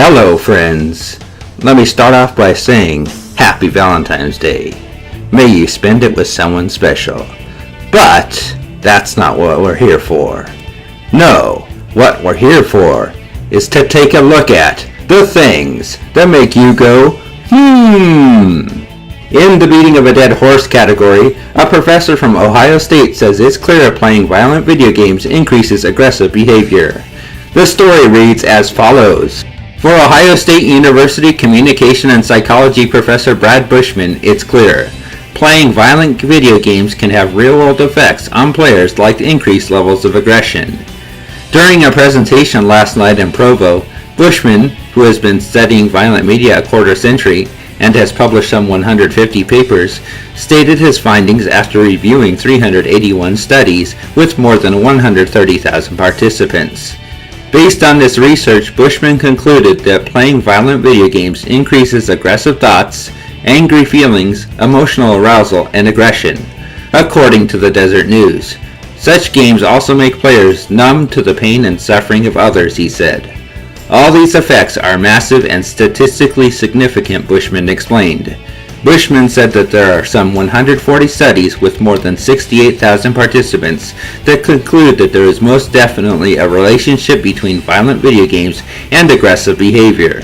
Hello friends! Let me start off by saying Happy Valentine's Day. May you spend it with someone special. But that's not what we're here for. No, what we're here for is to take a look at the things that make you go, In the beating of a dead horse category, a professor from Ohio State says it's clear playing violent video games increases aggressive behavior. The story reads as follows. For Ohio State University Communication and Psychology professor Brad Bushman, it's clear. Playing violent video games can have real-world effects on players like increased levels of aggression. During a presentation last night in Provo, Bushman, who has been studying violent media a quarter century and has published some 150 papers, stated his findings after reviewing 381 studies with more than 130,000 participants. Based on this research, Bushman concluded that playing violent video games increases aggressive thoughts, angry feelings, emotional arousal, and aggression, according to the Desert News. Such games also make players numb to the pain and suffering of others, he said. All these effects are massive and statistically significant, Bushman explained. Bushman said that there are some 140 studies with more than 68,000 participants that conclude that there is most definitely a relationship between violent video games and aggressive behavior.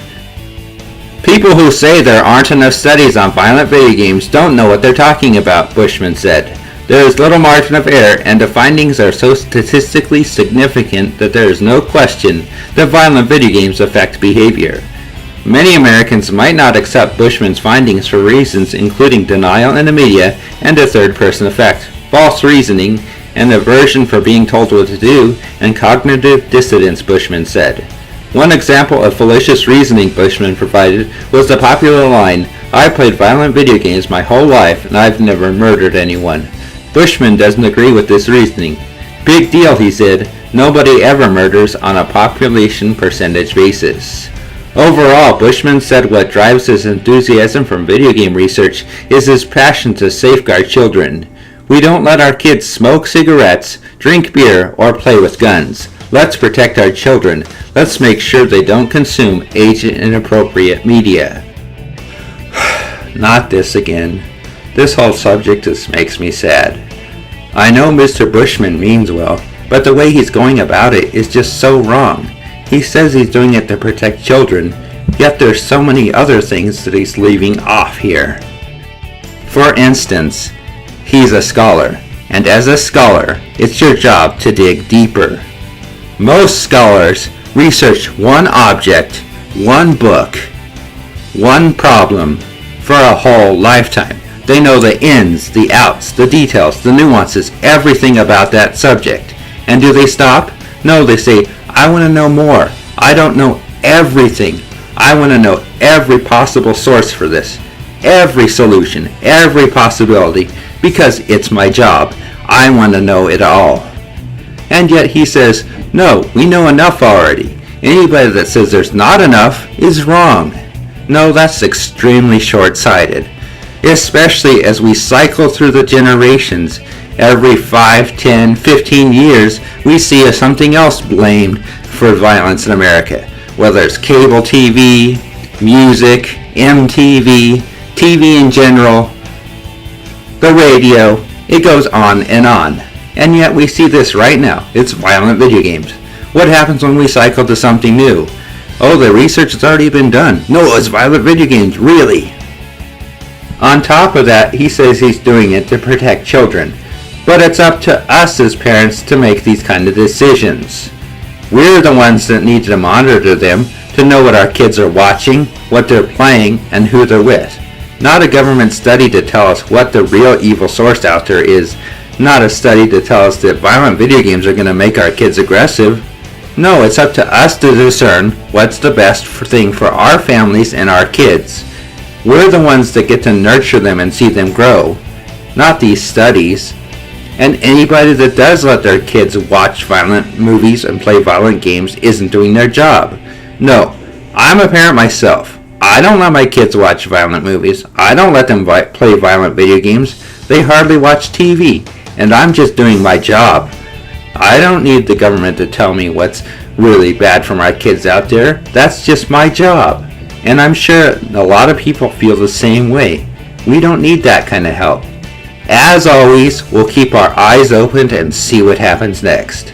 People who say there aren't enough studies on violent video games don't know what they're talking about, Bushman said. There is little margin of error, and the findings are so statistically significant that there is no question that violent video games affect behavior. Many Americans might not accept Bushman's findings for reasons including denial in the media and a third-person effect, false reasoning, and aversion for being told what to do, and cognitive dissonance, Bushman said. One example of fallacious reasoning Bushman provided was the popular line, "I played violent video games my whole life and I've never murdered anyone." Bushman doesn't agree with this reasoning. Big deal, he said. Nobody ever murders on a population percentage basis. Overall, Bushman said what drives his enthusiasm from video game research is his passion to safeguard children. We don't let our kids smoke cigarettes, drink beer, or play with guns. Let's protect our children. Let's make sure they don't consume age-inappropriate media. Not this again. This whole subject just makes me sad. I know Mr. Bushman means well, but the way he's going about it is just so wrong. He says he's doing it to protect children, yet there's so many other things that he's leaving off here. For instance, he's a scholar, and as a scholar, it's your job to dig deeper. Most scholars research one object, one book, one problem for a whole lifetime. They know the ins, the outs, the details, the nuances, everything about that subject. And do they stop? No, they say, I want to know more. I don't know everything. I want to know every possible source for this, every solution, every possibility, because it's my job. I want to know it all. And yet he says, no, we know enough already. Anybody that says there's not enough is wrong. No, that's extremely short-sighted, especially as we cycle through the generations. Every 5, 10, 15 years, we see something else blamed for violence in America. Whether it's cable TV, music, MTV, TV in general, the radio, it goes on and on. And yet we see this right now. It's violent video games. What happens when we cycle to something new? Oh, the research has already been done. No, it's violent video games, really. On top of that, he says he's doing it to protect children. But it's up to us as parents to make these kind of decisions. We're the ones that need to monitor them to know what our kids are watching, what they're playing, and who they're with. Not a government study to tell us what the real evil source out there is. Not a study to tell us that violent video games are going to make our kids aggressive. No, it's up to us to discern what's the best thing for our families and our kids. We're the ones that get to nurture them and see them grow, not these studies. And anybody that does let their kids watch violent movies and play violent games isn't doing their job. No, I'm a parent myself. I don't let my kids watch violent movies. I don't let them play violent video games. They hardly watch TV, and I'm just doing my job. I don't need the government to tell me what's really bad for my kids out there. That's just my job. And I'm sure a lot of people feel the same way. We don't need that kind of help. As always, we'll keep our eyes open and see what happens next.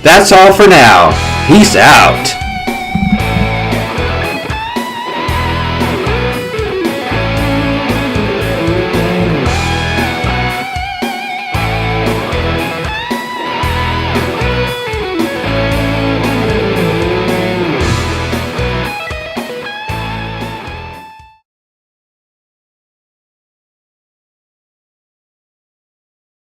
That's all for now. Peace out.